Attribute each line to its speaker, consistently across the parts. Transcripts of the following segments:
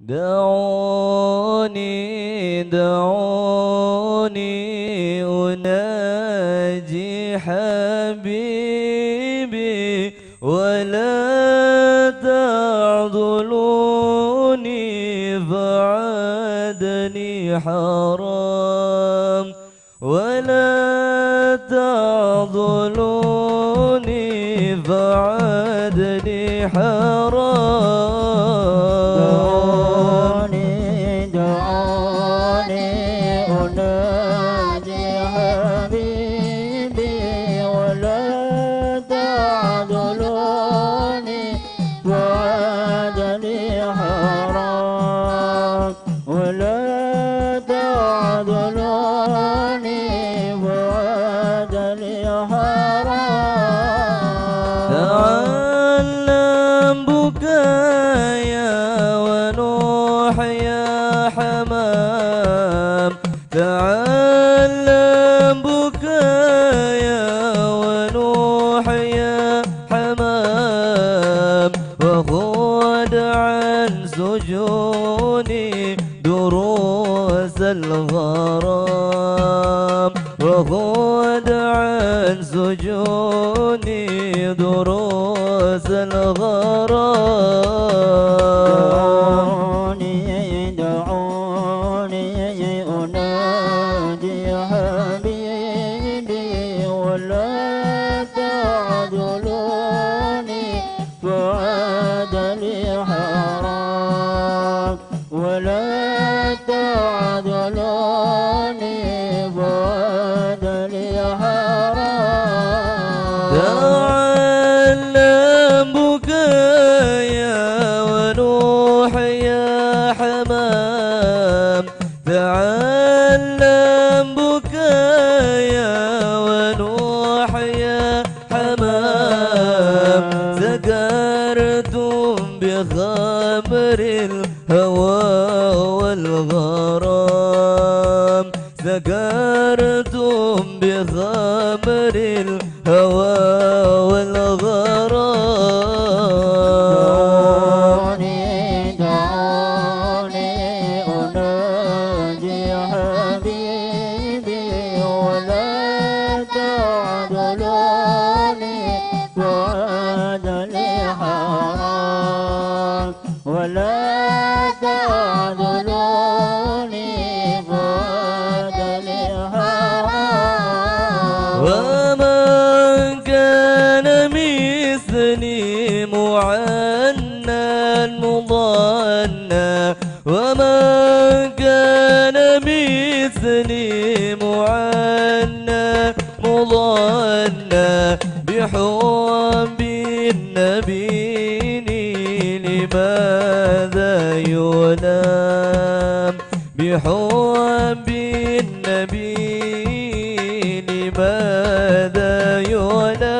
Speaker 1: دعوني دعوني أناجي حبيبي ولا تعضلوني فعادني حرام ولا تعضلوني فعادني حرام تعلم بكايا ونوح يا حمام تعلم بكايا ونوح يا حمام وخذ عن سجوني دروس الغرام وخذ عن سجوني دروس الغرام
Speaker 2: دعوني أناجي حبيبي ولا تعذلوني فعاد لي حرام ولا تعذلوني فعاد لي حرام
Speaker 1: تعلم بكايا ونوح يا حمام تعلم بكايا ونوح يا حمام سكرتم بخمر الهوى والغرام سكرتم بخمر الهوى والغرام
Speaker 2: دعوني أناجي حبيبي ولا تعذلوني فعاد لي حرام ولا تعذلوني فعاد لي حرام
Speaker 1: ومن كان مثلي معنى مضنى ومن كان مثلي معنى مضنى بحب النبي لماذا يلام بحب النبي لماذا يلام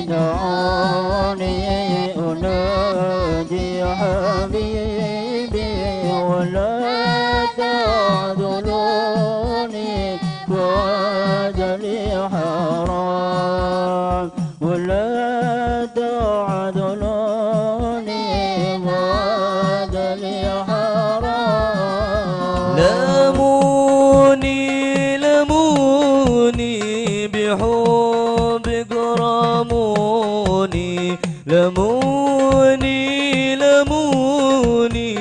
Speaker 2: دعوني أناجي حبيبي ولا تعذلوني فعاد لي حرام ولا تعذلوني فعاد لي حرام
Speaker 1: لموني لموني بحبك رموني لموني لموني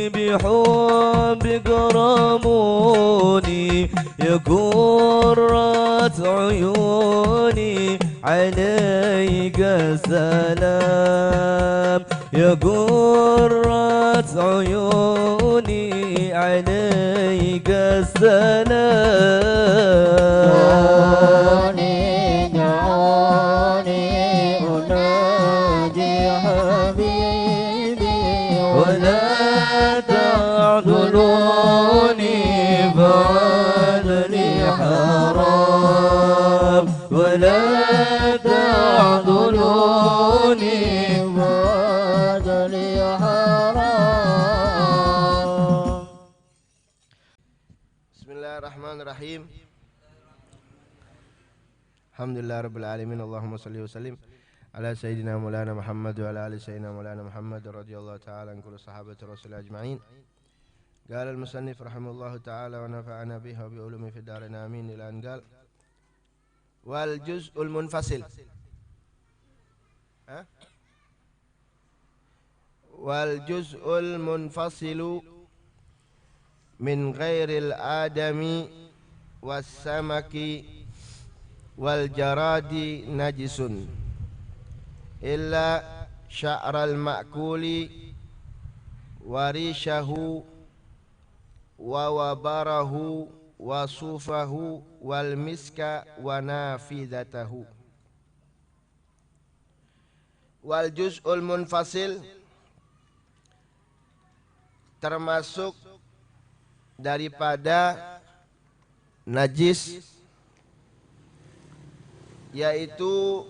Speaker 1: بحبك رموني يا قرة عيوني عليك السلام يا قرة عيوني عليك السلام
Speaker 2: دعوني أناجي حبيبي
Speaker 1: ولا تعذلوني فعاد لي حرام ولا تعذلوني
Speaker 2: فعاد لي حرام.
Speaker 3: Bismillahirrahmanirrahim. Alhamdulillah rabbil alamin. Allahumma shalli wa sallim على سيدنا مولانا محمد وعلى آل سيدنا مولانا محمد رضي الله تعالى عن كل صحابة رسول أجمعين. قال المصنف رحمه الله تعالى ونفعنا بها وبعلومه في الدارين آمين. إلى أن قال والجزء المنفصل والجزء المنفصل من غير الآدم والسمك والجراد نجس إلا شعر المأكول وريشه ووبره وصوفه والمسك ونافذته. والجزء المنfasil termasuk daripada najis, yaitu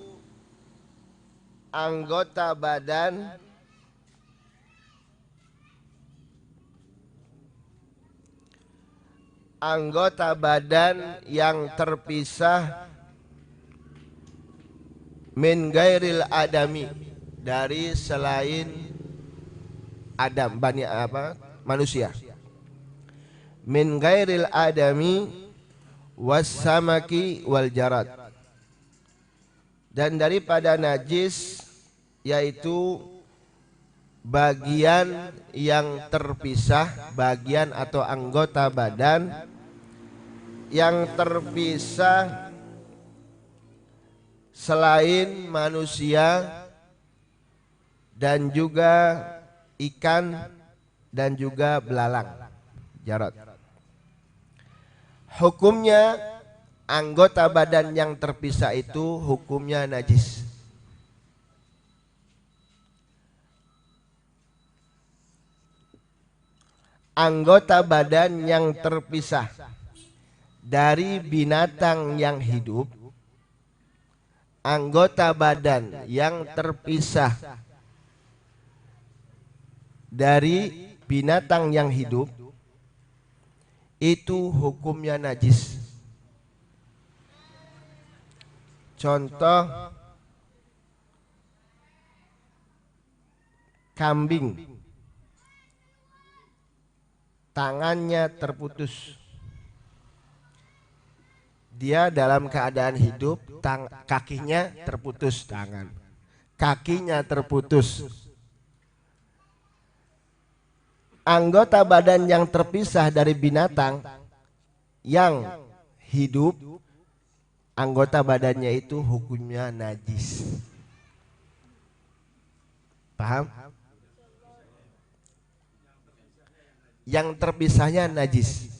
Speaker 3: anggota badan yang terpisah min gairil adami, dari selain Adam, manusia. Min gairil adami wassamaki wal jarad, dan daripada najis yaitu bagian yang terpisah, bagian atau anggota badan yang terpisah selain manusia dan juga ikan dan juga belalang, jarad. Hukumnya anggota badan yang terpisah itu hukumnya najis. Anggota badan yang terpisah dari binatang yang hidup, anggota badan yang terpisah dari binatang yang hidup itu hukumnya najis. Contoh kambing, tangannya terputus. Dia dalam keadaan hidup, kakinya terputus, kakinya terputus. Anggota badan yang terpisah dari binatang yang hidup, anggota badannya itu hukumnya najis. Paham? Yang terpisahnya najis.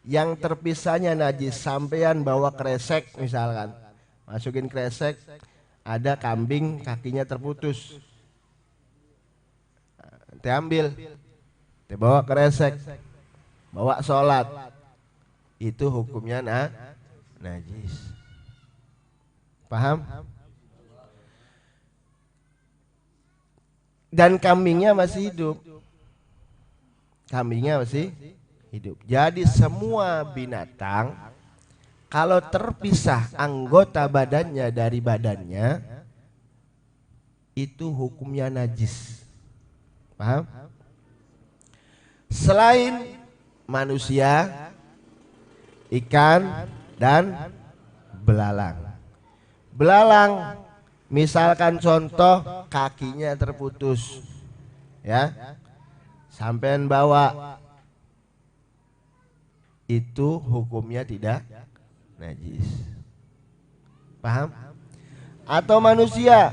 Speaker 3: Yang terpisahnya najis, sampean bawa kresek misalkan, masukin kresek, ada kambing kakinya terputus, diambil, dibawa kresek, bawa sholat, itu hukumnya najis. Paham? Dan kambingnya masih hidup. Kambingnya masih hidup. Jadi semua binatang kalau terpisah anggota badannya dari badannya itu hukumnya najis. Paham? Selain manusia, ikan dan belalang. Belalang misalkan contoh kakinya terputus, ya, sampean bawa, itu hukumnya tidak najis. Paham? Atau manusia,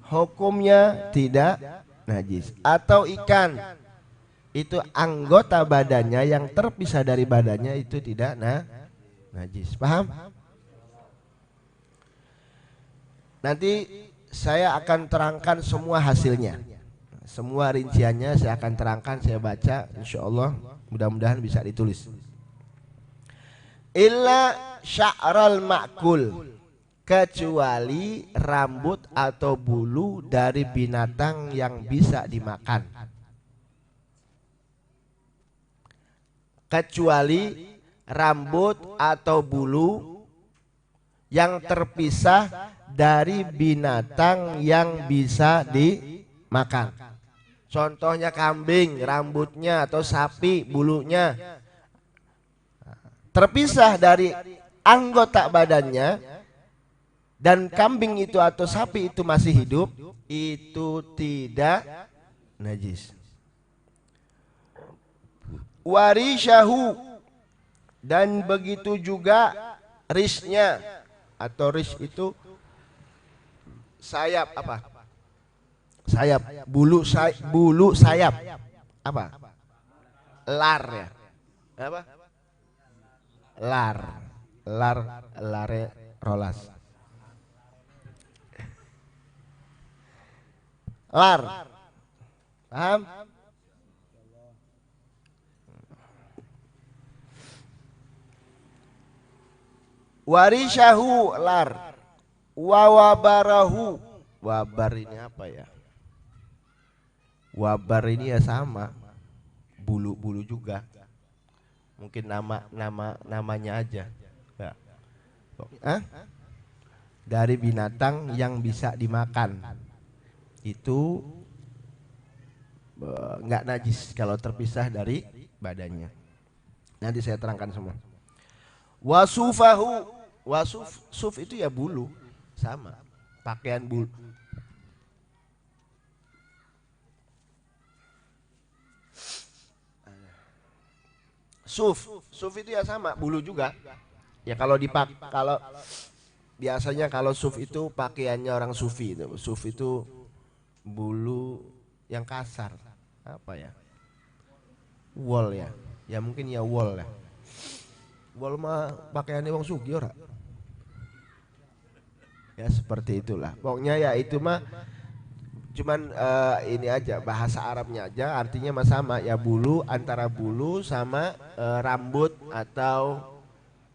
Speaker 3: hukumnya tidak najis. Atau ikan, itu anggota badannya yang terpisah dari badannya itu tidak najis. Paham? Nanti saya akan terangkan semua hasilnya, semua rinciannya saya akan terangkan, saya baca, insya Allah mudah-mudahan bisa ditulis. Illa sya'ral ma'kul, kecuali rambut atau bulu dari binatang yang bisa dimakan. Kecuali rambut atau bulu yang terpisah dari binatang yang bisa dimakan. Contohnya kambing, rambutnya, atau sapi, bulunya terpisah dari anggota badannya, dan kambing itu atau sapi itu masih hidup, itu tidak najis. Warishahu, dan begitu juga risnya, atau ris itu sayap apa? Sayap, bulu sayap apa? Lar ya. Apa? Lare rolas. Lar. Paham? Warishahu, lar. Wawabarahu, wabar ini apa ya? Wabar ini ya sama, bulu-bulu juga. Mungkin namanya aja. Ya. Dari binatang yang bisa dimakan, itu nggak najis kalau terpisah dari badannya. Nanti saya terangkan semua. Wasufahu, suf itu ya bulu, sama, pakaian bulu. Suf itu ya sama, bulu juga. Ya kalau biasanya kalau suf itu pakaiannya orang sufi itu. Suf itu bulu yang kasar. Apa ya? Wol ya. Ya mungkin ya wol ya. Wol mah pakaiannya wong sugih ora. Ya seperti itulah. Pokoknya ya itu mah cuman ini aja, bahasa Arabnya aja, artinya mah sama ya, bulu, antara bulu sama rambut atau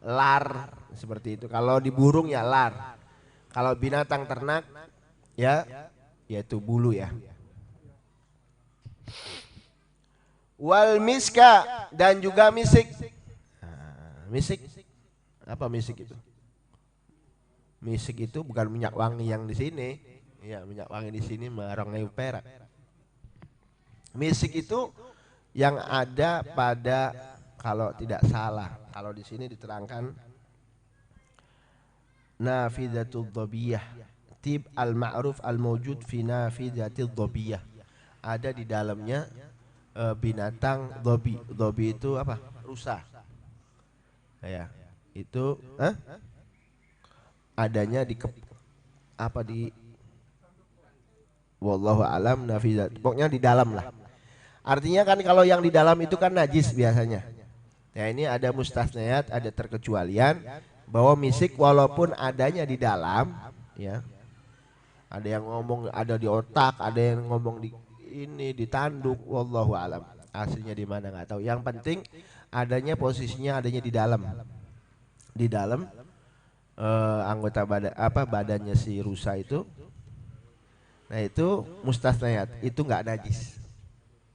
Speaker 3: lar, seperti itu. Kalau di burung ya lar. Kalau binatang ternak ya yaitu bulu ya. Wal miska, dan juga misik. Misik apa misik itu? Misik itu bukan minyak wangi yang di sini. Ya, minyak wangi di sini merongai perak. Misik itu yang ada pada, kalau tidak salah, kalau di sini diterangkan nafidatul dhabiyah, tib al-ma'ruf al-mawjud fi nafidatil dhabiyah. Ada di dalamnya binatang dhabi. Dhabi itu apa? Rusa. Ya, itu adanya di wallahu alam nafidat. Pokoknya di dalam lah. Artinya kan kalau yang di dalam itu kan najis biasanya. Ya ini ada mustasnayat, ada terkecualian bahwa misik walaupun adanya di dalam, ya. Ada yang ngomong ada di otak, ada yang ngomong di ini di tanduk, wallahu alam. Aslinya di mana nggak tahu. Yang penting adanya posisinya adanya di dalam. Di dalam anggota badannya si rusa itu. Nah itu mustasnayat, itu nggak najis.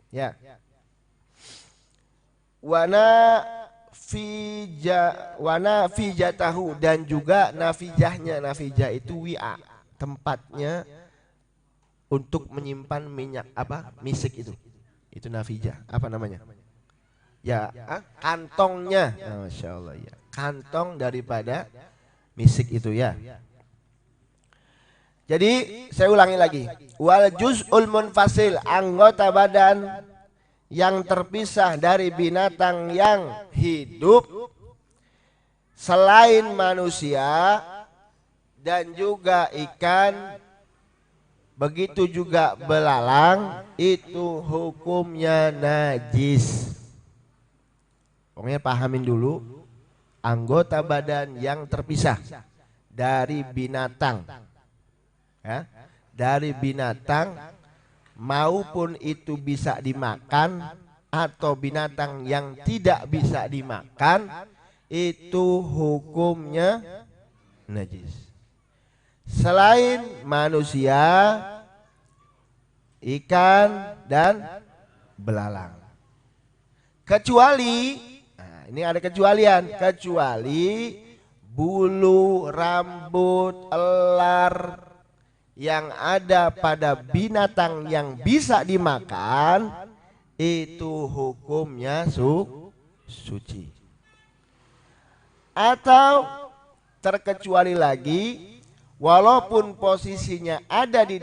Speaker 3: Ya. Wana fijatahu, dan juga nafijahnya. Nafijah itu wi'a, tempatnya untuk menyimpan minyak misik itu. Itu nafijah. Apa namanya? Ya, kantongnya. Masya Allah ya. Kantong daripada misik itu ya. Jadi saya ulangi lagi. Wal juz'ul munfasil, anggota badan yang terpisah dari binatang yang hidup selain manusia dan juga ikan, begitu juga belalang, itu hukumnya najis. Pokoknya pahamin dulu, anggota badan yang terpisah dari binatang, ya, dari binatang maupun itu bisa dimakan atau binatang yang tidak bisa dimakan, itu hukumnya najis. Selain manusia, ikan dan belalang. Kecuali Nah, ini ada kecualian, kecuali bulu, rambut, elar yang ada pada binatang yang bisa dimakan itu hukumnya suci. Atau terkecuali lagi, walaupun posisinya ada di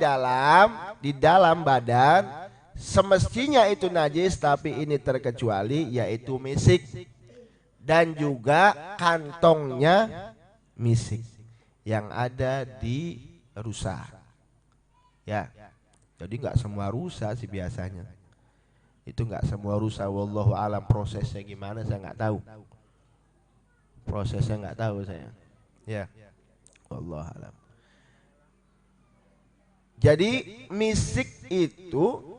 Speaker 3: dalam badan, semestinya itu najis, tapi ini terkecuali, yaitu misik dan juga kantongnya misik yang ada di rusa. Ya, jadi nggak semua rusa sih biasanya. Itu nggak semua rusa. Wallahu alam, prosesnya gimana saya nggak tahu. Prosesnya nggak tahu saya. Ya, wallahu alam. Jadi misik itu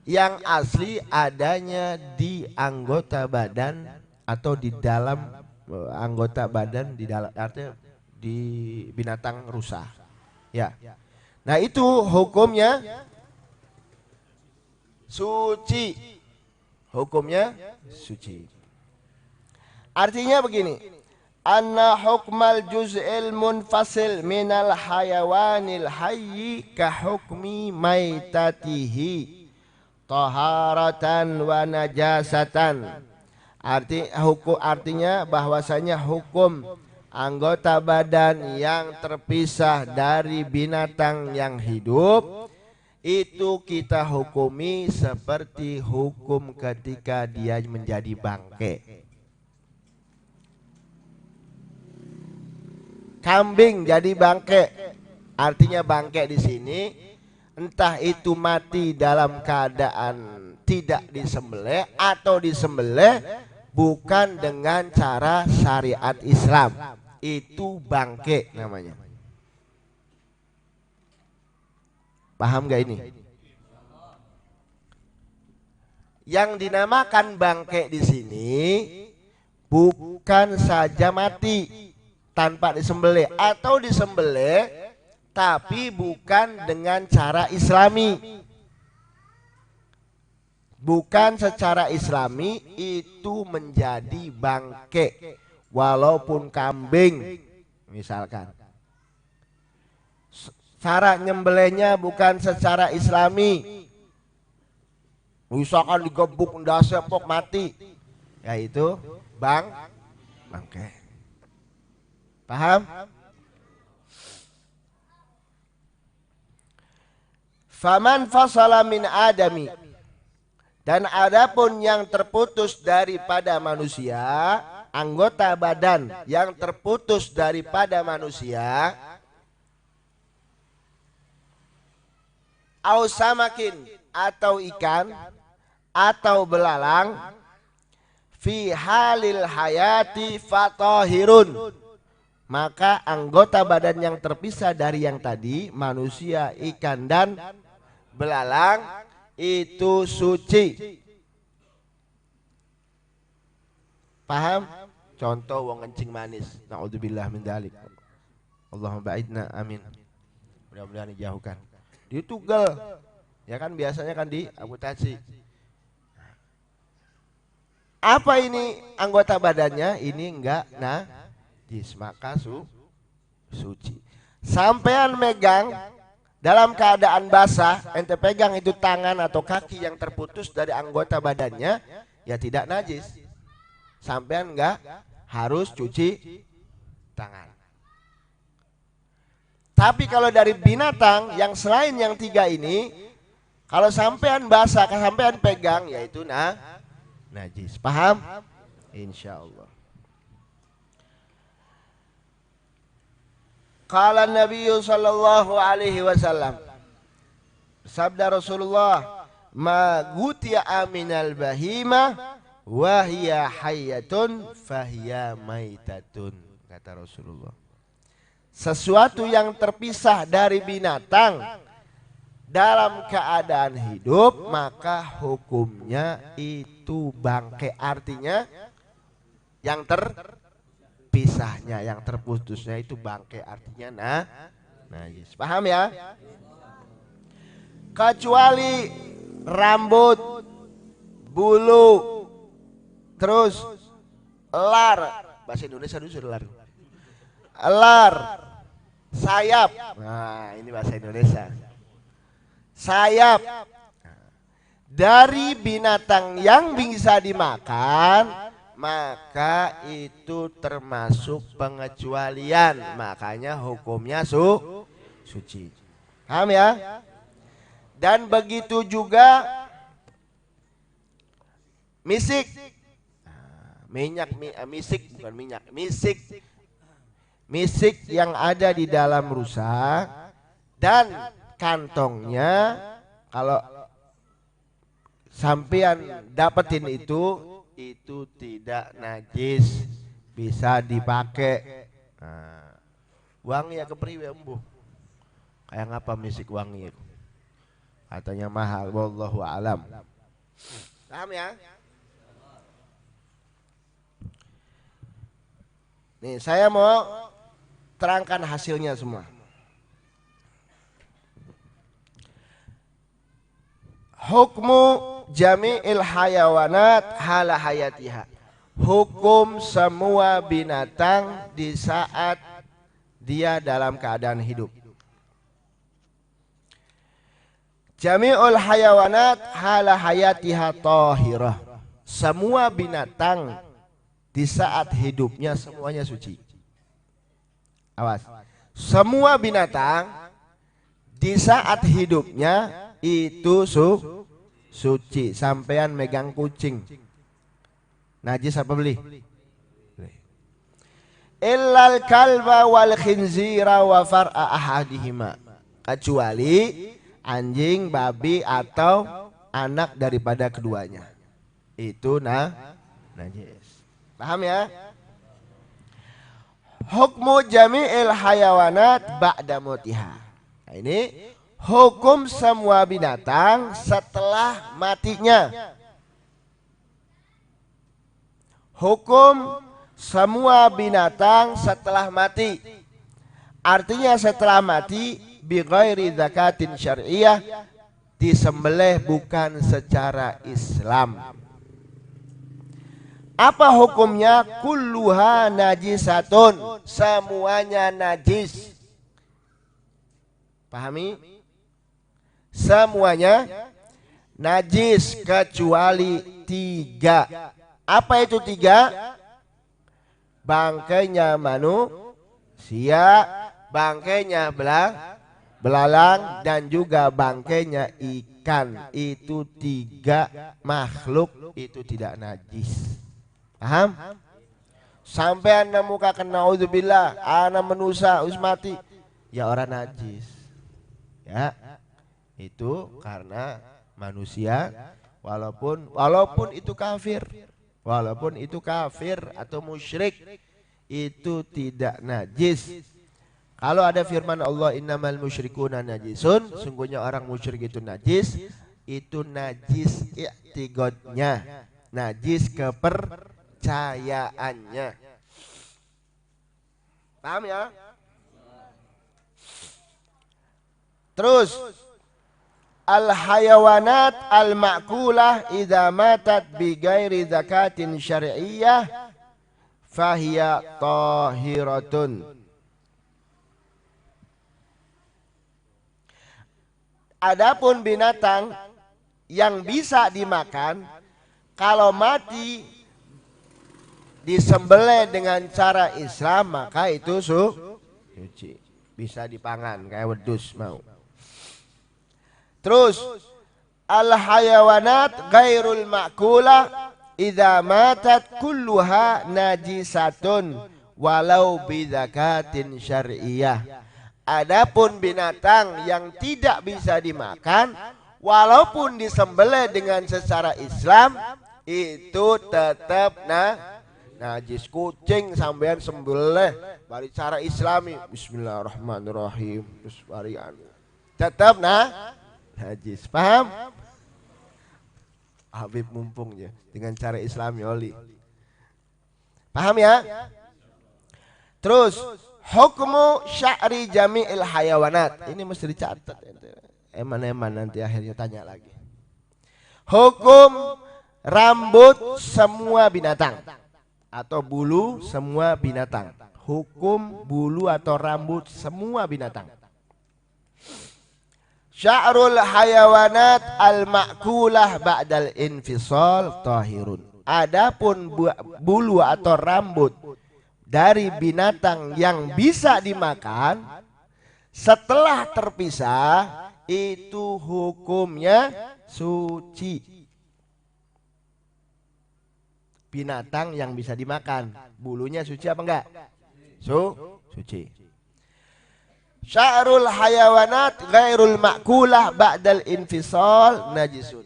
Speaker 3: yang asli adanya di anggota badan atau di dalam anggota badan, di dalam artinya di binatang rusa. Ya. Nah, itu hukumnya suci. Hukumnya suci. Artinya begini, anna hukmal juz'il munfasil minal hayawanil hayyi ka hukmi maitatihi taharatan wa najasatan. Artinya bahwasanya hukum anggota badan yang terpisah dari binatang yang hidup itu kita hukumi seperti hukum ketika dia menjadi bangke. Kambing jadi bangke, artinya bangke di sini entah itu mati dalam keadaan tidak disembelih atau disembelih bukan dengan cara syariat Islam, itu bangke namanya. Paham gak ini? Yang dinamakan bangke di sini bukan saja mati tanpa disembelih atau disembelih tapi bukan dengan cara Islami. Bukan secara Islami itu menjadi bangke, walaupun kambing misalkan. Cara nyembelihnya bukan secara Islami. Misalkan digebuk ndasepok mati, yaitu bangke. Paham? Faman fasala min adami, dan adapun yang terputus daripada manusia, anggota badan yang terputus daripada manusia, au samakin atau ikan atau belalang, fi halil hayati fatahirun, maka anggota badan yang terpisah dari yang tadi, manusia, ikan dan belalang, itu suci. Paham? Contoh wong kencing manis, naudzubillah min dzalik. Allahumma ba'idna, amin. Mudah-mudahan dijauhkan. Ditugel, ya kan biasanya kan diamputasi. Apa ini anggota badannya? Ini enggak najis, maka suci. Sampean megang dalam keadaan basah, ente pegang itu tangan atau kaki yang terputus dari anggota badannya, ya tidak najis. Sampean enggak harus cuci tangan. Tapi kalau dari binatang yang selain yang tiga ini, kalau sampean basah, sampean pegang, yaitu najis. Paham? Insya Allah. Qala Nabi sallallahu alaihi wasallam, sabda Rasulullah, ma gutiya aminal bahima wa hiya hayyatun fahiya maitatun, kata Rasulullah. Sesuatu yang terpisah dari binatang dalam keadaan hidup, maka hukumnya itu bangke. Artinya yang terpisahnya, yang terputusnya itu bangke, artinya najis. Paham ya? Kecuali rambut, bulu, terus Elar, bahasa Indonesia dulu sudah elar. Elar, sayap. Nah, ini bahasa Indonesia. Sayap. Dari binatang yang bisa dimakan, maka itu termasuk pengecualian. Makanya hukumnya suci. Paham ya? Dan begitu juga misik. Misik bukan minyak. Misik yang ada di dalam rusa dan kantongnya, kalau sampean dapetin itu tidak najis, bisa dipakai. Nah, wangi ya kepriwe embuh. Kayak ngapa misik wangi itu? Katanya mahal, wallahu alam. Paham ya? Nih, saya mau terangkan hasilnya semua. Hukmu jami'il hayawanat hala hayatiha. Hukum semua binatang di saat dia dalam keadaan hidup. Jami'ul hayawanat hala hayatiha tahirah. Semua binatang di saat hidupnya semuanya suci. Awas. Semua binatang di saat hidupnya itu suci. Sampean megang kucing, najis apa beli? Illal kalba wal khinzira wa far'a ahadihima. Kecuali anjing, babi atau anak daripada keduanya. Itu najis. Paham ya? Hukmu jami'il hayawanat ba'da mautiha. Nah, ini hukum semua binatang setelah matinya. Hukum semua binatang setelah mati. Artinya setelah mati bi ghairi zakatin syar'iyyah, disembelih bukan secara Islam. Apa hukumnya? Kulluha najisatun, semuanya najis. Pahami? Semuanya najis kecuali 3. Apa itu 3? Bangkainya manusia, bangkainya belalang, dan juga bangkainya ikan. Itu 3 makhluk itu tidak najis. Paham? Sampai anda muka kena naudzubillah, anak menusa us mati, ya orang najis. Ya, itu karena manusia, walaupun itu kafir, atau musyrik, itu tidak najis. Kalau ada firman Allah innamal musyrikuna najisun, sungguhnya orang musyrik itu najis, itu najis i'tiqadnya, najis kepercayaannya. Paham ya? Terus al-hayawanat al-ma'kulah idza matat bi ghairi zakatin syar'iyyah fahiya tahiratun. Adapun binatang yang bisa dimakan, kalau mati disembelih dengan cara Islam, maka itu suci, bisa dipangan kayak wedus mau. Terus al-hayawanat ghairul ma'kulah idza matat kulluha najisatun walau bidzakatin syar'iyyah. Adapun binatang yang tidak bisa dimakan walaupun disembelih dengan secara Islam, itu tetap najis. Kucing sampean sembelih bari cara Islami, bismillahirrahmanirrahim, terus bari tetap najis. Paham? Habib mumpung ya dengan cara Islami oli. Paham ya? Terus hukmu sya'ri jami'il hayawanat. Ini mesti dicatat. Eman-eman nanti akhirnya tanya lagi. Hukum rambut semua binatang. atau bulu semua binatang. Hukum bulu atau rambut semua binatang. Sya'rul hayawanat al-ma'kulah ba'dal infisal tahirun. Adapun bulu atau rambut dari binatang yang bisa dimakan setelah terpisah itu hukumnya suci. Binatang yang bisa dimakan, bulunya suci apa enggak? Suci. Sya'rul hayawanat ghairul ma'kulah ba'dal infisal najisun.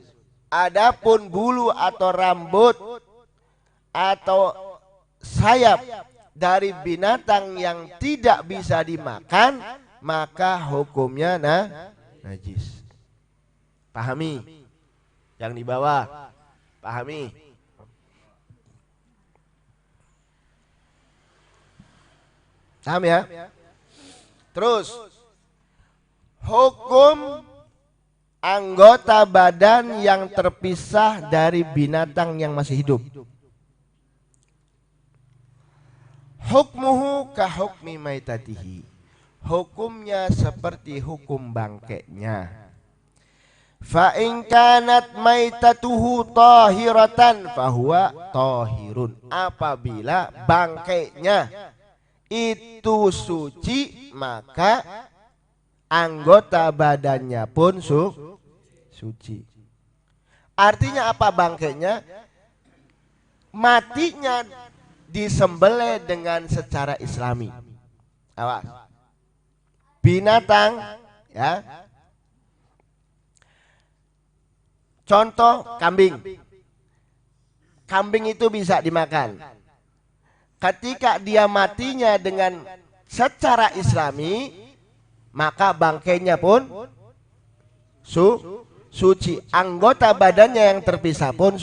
Speaker 3: Adapun bulu atau rambut atau sayap dari binatang yang tidak bisa dimakan, maka hukumnya najis. Pahami? Yang di bawah, pahami? Paham ya? Terus hukum anggota badan yang terpisah dari binatang yang masih hidup. Hukmuhu ka hukmi maitatihi. Hukumnya seperti hukum bangkainya. Fa in kanat maitatuhu tahiratan fahuwa tahirun. Apabila bangkainya itu suci, maka anggota badannya pun suci. Artinya apa bangkainya? Matinya disembelih dengan secara islami. Awas. Binatang ya. Contoh kambing. Kambing itu bisa dimakan. Ketika dia matinya dengan secara islami, maka bangkainya pun suci. Anggota badannya yang terpisah pun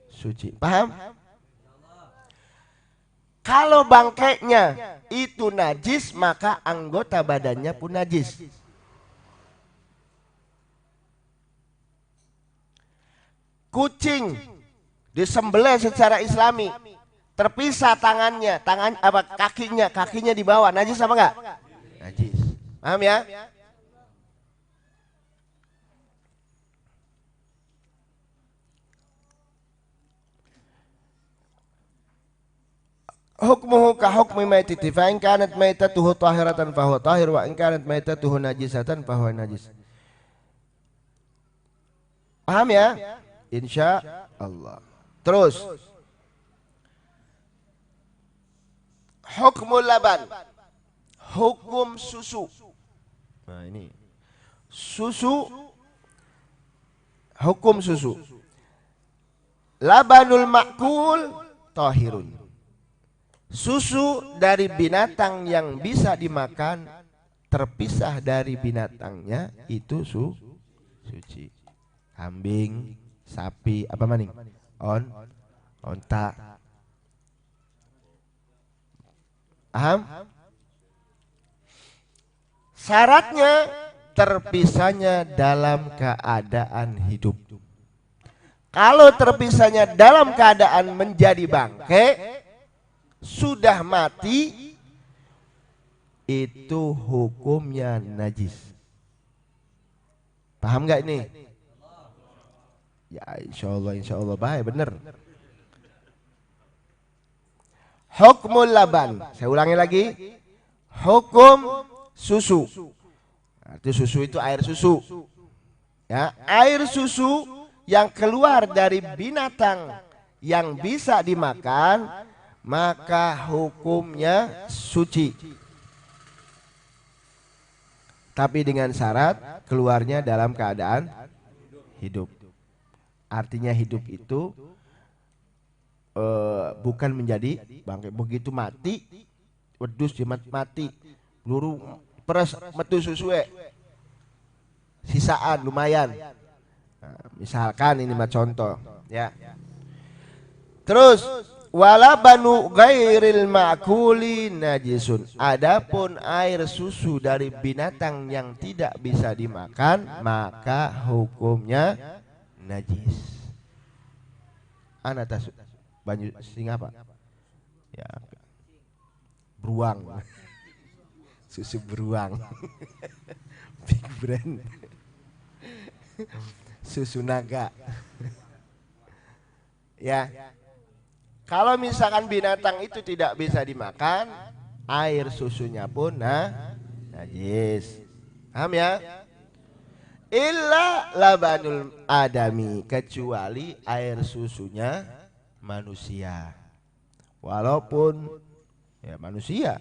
Speaker 3: suci. Paham? Kalau bangkainya itu najis, maka anggota badannya pun najis. Kucing disembelih secara islami, terpisah tangannya, kakinya di bawah, najis apa enggak? Najis. Paham ya? Hukmuhu ka hukmi maitati fa in kanat maitatuhu tahiratan fa huwa tahir wa in kanat maitatuhu najisatan fa huwa najis. Paham ya? Insya Allah. Terus hukmul laban, hukum susu. Nah ini susu, hukum susu. Labanul ma'kul tahirun. Susu dari binatang yang bisa dimakan terpisah dari binatangnya itu suci. Kambing, sapi, apa maning? Onta. Paham? Syaratnya terpisahnya dalam keadaan hidup. Kalau terpisahnya dalam keadaan menjadi bangkai, sudah mati, itu hukumnya najis. Paham nggak ini? Ya insya Allah baik bener. Hukmul laban, saya ulangi lagi, hukum susu. Arti susu itu air susu. Ya, air susu yang keluar dari binatang yang bisa dimakan, maka hukumnya suci. Tapi dengan syarat keluarnya dalam keadaan hidup. Artinya hidup itu bukan menjadi bangkai. Begitu mati, wedus dia mati, peluru peres metu susuwe, sisaan lumayan. Nah, misalkan ini mah contoh, ya. Terus wala banu ghairil ma'kuli najisun. Adapun air susu dari binatang yang tidak bisa dimakan, maka hukumnya najis. Ana tasu banyu sing apa? Ya, beruang. Susu beruang. Big brand. Susu naga. Ya. Kalau misalkan binatang itu tidak bisa dimakan, air susunya pun najis. Paham ya? Illa labanul adami, kecuali air susunya manusia. Walaupun ya manusia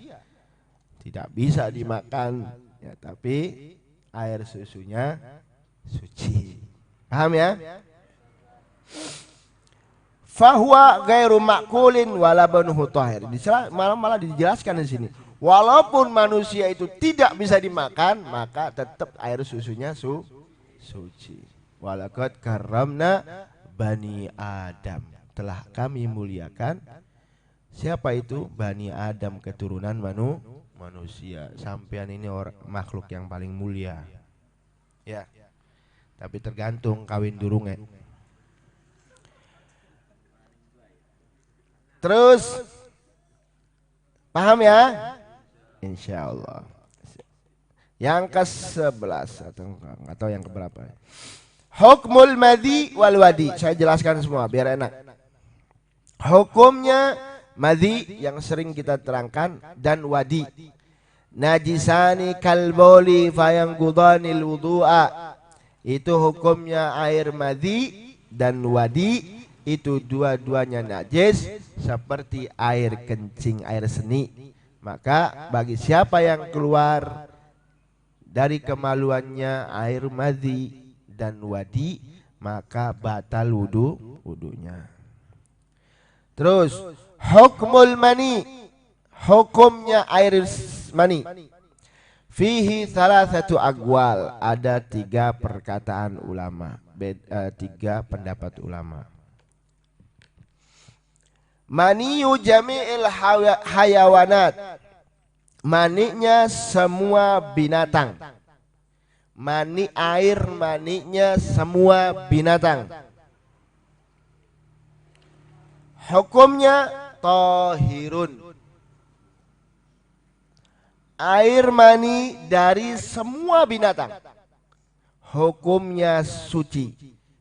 Speaker 3: tidak bisa dimakan ya, tapi air susunya suci. Paham ya? Fahuwa ghairu makulin walabanuhu tahir. Malah dijelaskan di sini. Walaupun manusia itu tidak bisa dimakan, maka tetap air susunya suci. Walaqad karramna bani Adam. Telah kami muliakan. Siapa itu? Bani Adam, keturunan manusia. Sampean ini makhluk yang paling mulia. Ya. Tapi tergantung kawin durungnya. Terus paham ya? Insya Allah. Yang ke-11 atau yang keberapa? Hukmul madhi wal wadi. Saya jelaskan semua biar enak. Hukumnya madhi yang sering kita terangkan dan wadi. Najisani kalboli fayanggudanil wudu'a. Itu hukumnya air madhi dan wadi. Itu dua-duanya najis seperti air kencing, air seni. Maka bagi siapa yang keluar dari kemaluannya air madhi dan wadi, maka batal wudunya. Terus hukmul mani, hukumnya air mani. Fihi salasatu aqwal, ada 3 perkataan ulama, 3 pendapat ulama. Maniyu jami'il hayawanat, maninya semua binatang. Mani air, maninya semua binatang. Hukumnya tahirun, air mani dari semua binatang hukumnya suci,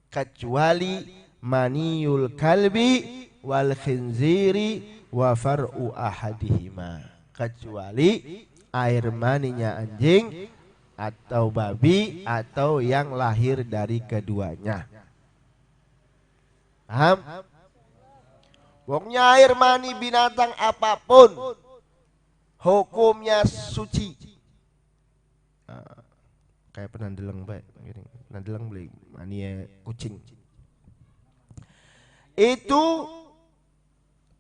Speaker 3: kecuali maniul kalbi wal khinziri wa far'u ahadihima, kecuali air maninya anjing atau babi atau yang lahir dari keduanya. Paham? Pokoknya air mani binatang apapun hukumnya suci. Kayak penandeleng baik, penandeleng beli mani kucing. Itu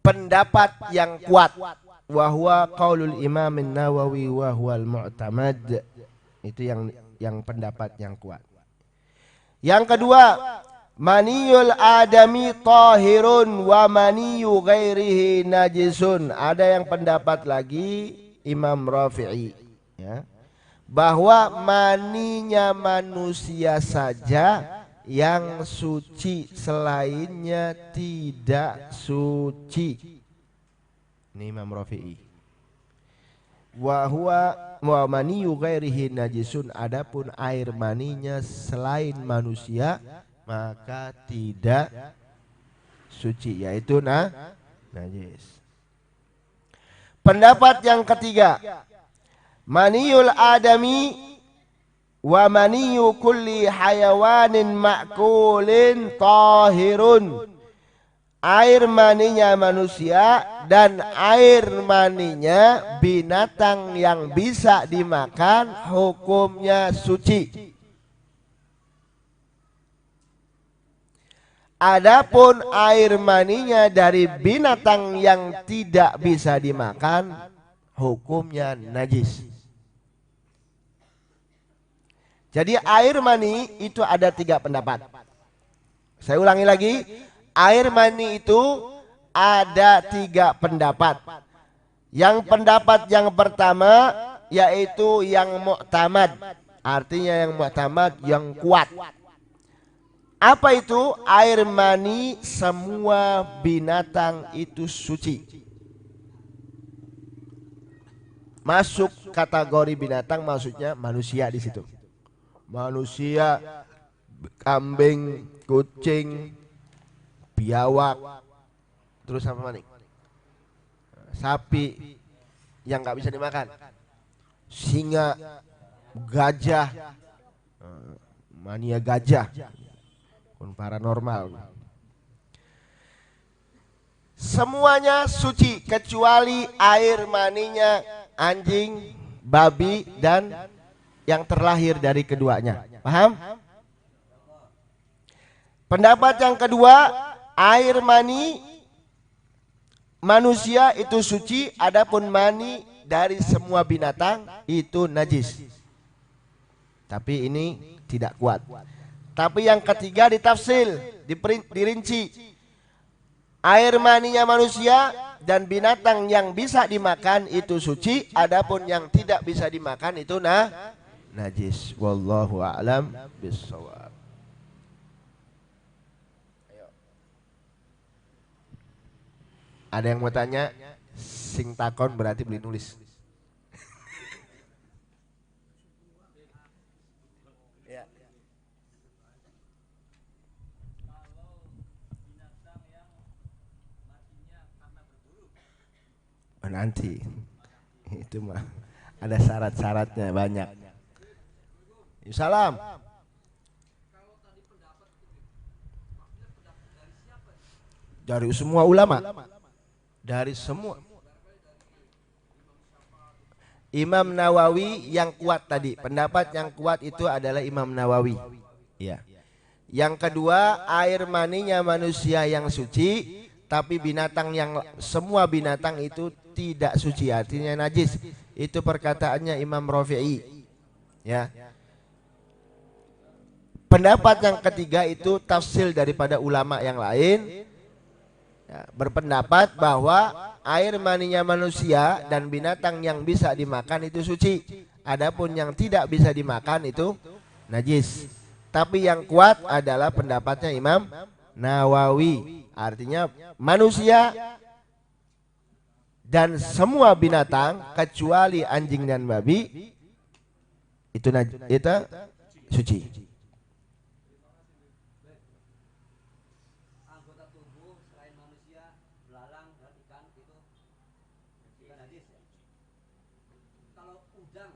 Speaker 3: pendapat yang kuat, wa huwa qaulul Imam An-Nawawi wa huwal mu'tamad. Itu yang pendapat yang kuat. Yang kedua, maniyul adami tahirun wa maniyu ghairihi najisun. Ada yang pendapat lagi Imam Rafi'i, ya, bahwa maninya manusia saja yang suci, selainnya tidak suci. Ini Imam Rafi'i. Wa huwa wa maniyu ghairihi najisun, adapun air maninya selain manusia maka tidak suci, yaitu najis. Pendapat yang ketiga, maniyul adami wa maniyu kulli hayawanin ma'kulin tahirun. Air maninya manusia dan air maninya binatang yang bisa dimakan hukumnya suci. Adapun air maninya dari binatang yang tidak bisa dimakan hukumnya najis. Jadi air mani itu ada 3 pendapat. Saya ulangi lagi, air mani itu ada 3 pendapat. Yang pendapat yang pertama yaitu yang mu'tamad, artinya yang mu'tamad yang kuat. Apa itu? Air mani semua binatang itu suci. masuk kategori binatang maksudnya manusia di situ. Manusia, kambing, kucing, biawak, terus apa manik? Sapi yang nggak bisa dimakan, singa, gajah, mania gajah, pun paranormal. Semuanya suci kecuali air maninya anjing, babi, dan yang terlahir dari keduanya. Paham? Pendapat yang kedua, air mani manusia itu suci, adapun mani dari semua binatang itu najis. Tapi ini tidak kuat. Tapi yang ketiga ditafsil, dirinci. Air maninya manusia dan binatang yang bisa dimakan itu suci, adapun yang tidak bisa dimakan itu najis. Wallahu a'lam bishawab. Ada yang mau tanya? Sing takon berarti beli nulis. Ya. Oh, nanti itu mah ada syarat-syaratnya banyak. Salam. Dari semua ulama. Dari semua. Imam Nawawi yang kuat tadi. Pendapat yang kuat itu adalah Imam Nawawi. Ya. Yang kedua, air maninya manusia yang suci, tapi binatang yang semua binatang itu tidak suci, artinya najis. Itu perkataannya Imam Rafi'i. Ya. Pendapat yang ketiga itu tafsil daripada ulama yang lain. Ya, berpendapat bahwa air maninya manusia dan binatang yang bisa dimakan itu suci. Adapun yang tidak bisa dimakan itu najis. Tapi yang kuat adalah pendapatnya Imam Nawawi. Artinya manusia dan semua binatang kecuali anjing dan babi itu suci.
Speaker 4: Anggota tubuh selain manusia, belalang dan ikan itu juga najis ya. Kalau udang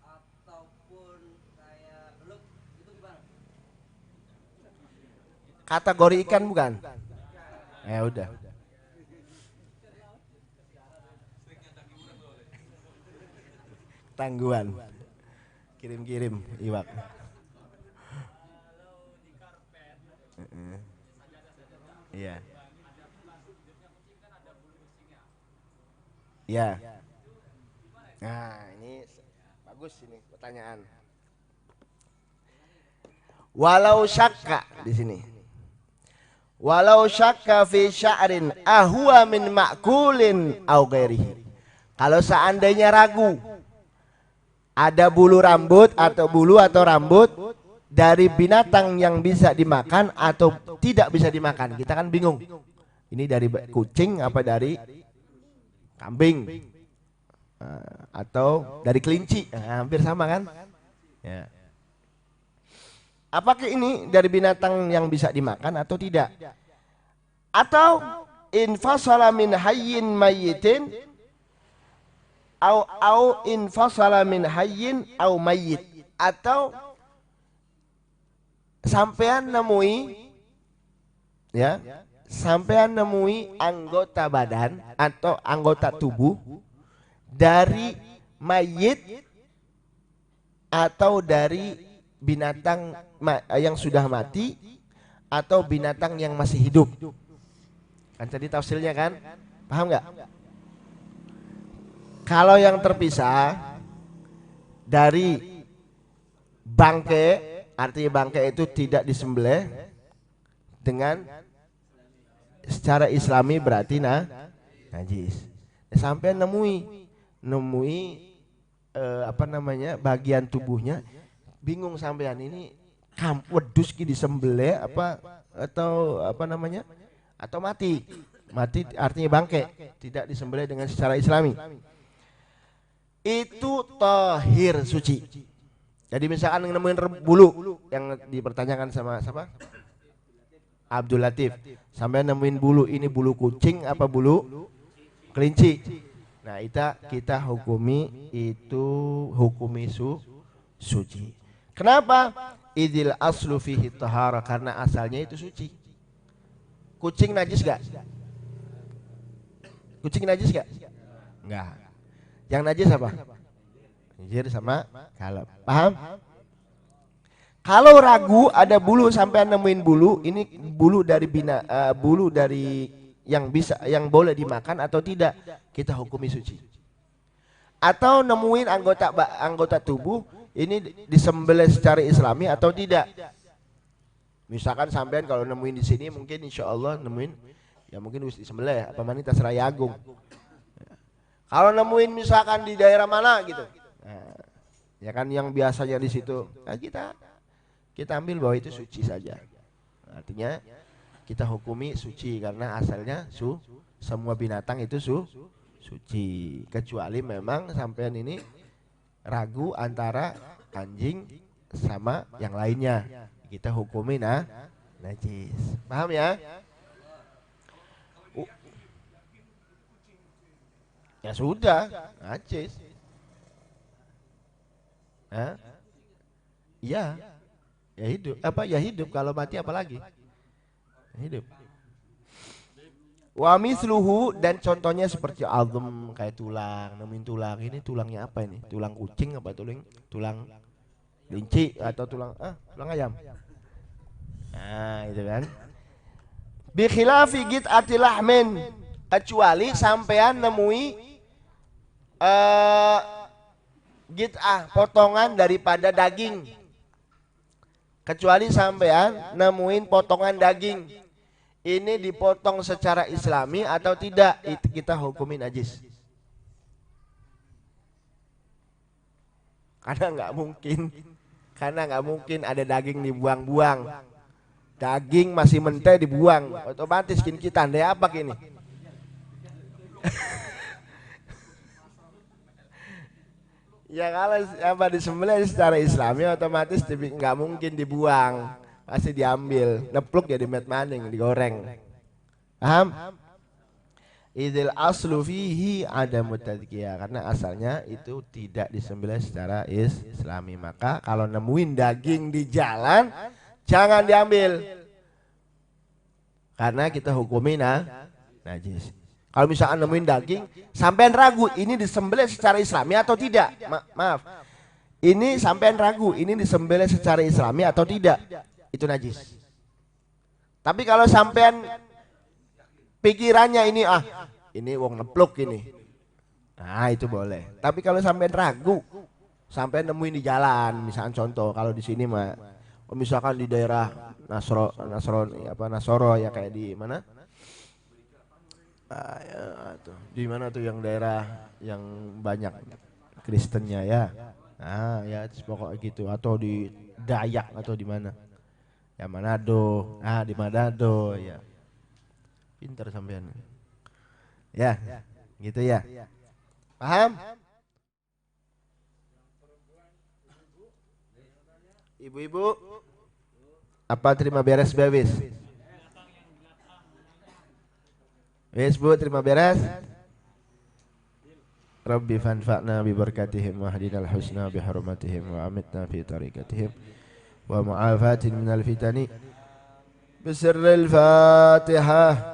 Speaker 4: ataupun kayak belut itu gimana?
Speaker 3: Kategori ikan bukan? Udah. Tangguhan. Kirim-kirim iwak. Iya. Iya. Nah, ini bagus ini pertanyaan. Walau syakka di sini. Walau syakka fi sya'rin ahwa min ma'kulin au ghairihi. Kalau seandainya ragu ada bulu rambut atau bulu atau rambut dari binatang yang bisa dimakan atau tidak bisa dimakan, kita kan bingung. Ini dari kucing apa dari kambing atau dari kelinci, hampir sama kan? Ya. Apakah ini dari binatang yang bisa dimakan atau tidak? Atau infasala min hayyin mayyitin au infasala min hayyin au mayyit, atau sampean nemui ya, sampean nemui anggota badan atau anggota tubuh dari mayit atau dari binatang yang sudah mati atau binatang yang masih hidup. Kan tadi tafsirnya kan? Paham nggak? Kalau yang terpisah dari bangke, artinya bangke itu tidak disembelih dengan secara islami berarti najis. Sampai nemui bagian tubuhnya, bingung sampean ini wedus ki disembelih apa atau atau mati artinya bangke, tidak disembelih dengan secara islami. itu tahir, suci. Jadi misalkan nemuin bulu yang dipertanyakan sama siapa? Abdul Latif. Sampai nemuin bulu, ini bulu kucing apa bulu kelinci. Nah, kita hukumi itu suci. Kenapa? Idil aslu fihi tahara, karena asalnya itu suci. Kucing najis gak? Kucing najis gak? Enggak. Yang najis apa? Khinzir sama kalab. Paham? Kalau ragu ada bulu sampai nemuin bulu, ini bulu dari bulu dari yang boleh dimakan atau tidak, kita hukumi suci. Atau nemuin anggota tubuh ini disembelih secara Islami atau tidak. Misalkan sampean kalau nemuin di sini mungkin insya Allah nemuin ya mungkin harus disembelih apa manita Seraya Agung. Kalau nemuin misalkan di daerah mana gitu, nah, ya kan yang biasanya di situ, nah kita ambil bahwa itu suci saja. Artinya kita hukumi suci karena asalnya semua binatang itu suci, kecuali memang sampean ini ragu antara anjing sama yang lainnya, kita hukumi najis. Paham ya? Ya sudah, najis. Iya. Ya hidup. Ya hidup, kalau mati apalagi? Hidup. Wa misluhu, dan contohnya seperti azm, kayak tulang, nemuin tulang. Ini tulangnya apa ini? Tulang kucing apa tulang kelinci atau tulang ayam? Nah, itu kan. Bi khilafi qit'atil lahmin, kecuali sampean nemui potongan daripada daging. Kecuali sampean nemuin potongan daging, ini dipotong secara Islami atau tidak, itu kita hukumin najis. Karena nggak mungkin ada daging dibuang-buang. Daging masih mentah dibuang, otomatis kita andai apa gini. Ya kalau apa disembelih secara Islami otomatis nggak mungkin dibuang, pasti diambil, nepluk jadi met maning, digoreng. Paham? Idil aslu fihi adamu tadzkiyah, karena asalnya itu tidak disembelih secara Islami. Maka kalau nemuin daging di jalan jangan diambil, karena kita hukumi najis. Kalau misalkan nemuin daging, sampean ragu ini disembelih secara Islami atau tidak? Maaf. Ini sampean ragu ini disembelih secara Islami atau tidak? Itu najis. Tapi kalau sampean pikirannya ini wong nepluk ini. Nah, itu boleh. Tapi kalau sampean ragu, sampean nemuin di jalan, misalkan contoh kalau di sini misalkan di daerah Nasoro ya, kayak di mana? Di mana tuh yang daerah yang banyak Kristennya ya, ya pokoknya gitu, atau di Dayak atau di mana ya, Manado, di Manado ya, pintar sampean ya, gitu ya, paham? Ibu-ibu apa terima beres bebis? Wes Bu, terima beres. Rabbi fanfa'na bi barakatihim wa hadinal husna bi hurmatihim wa amitna fi tariqatihim wa mu'afatin minal fitani. Bisirril Fatihah.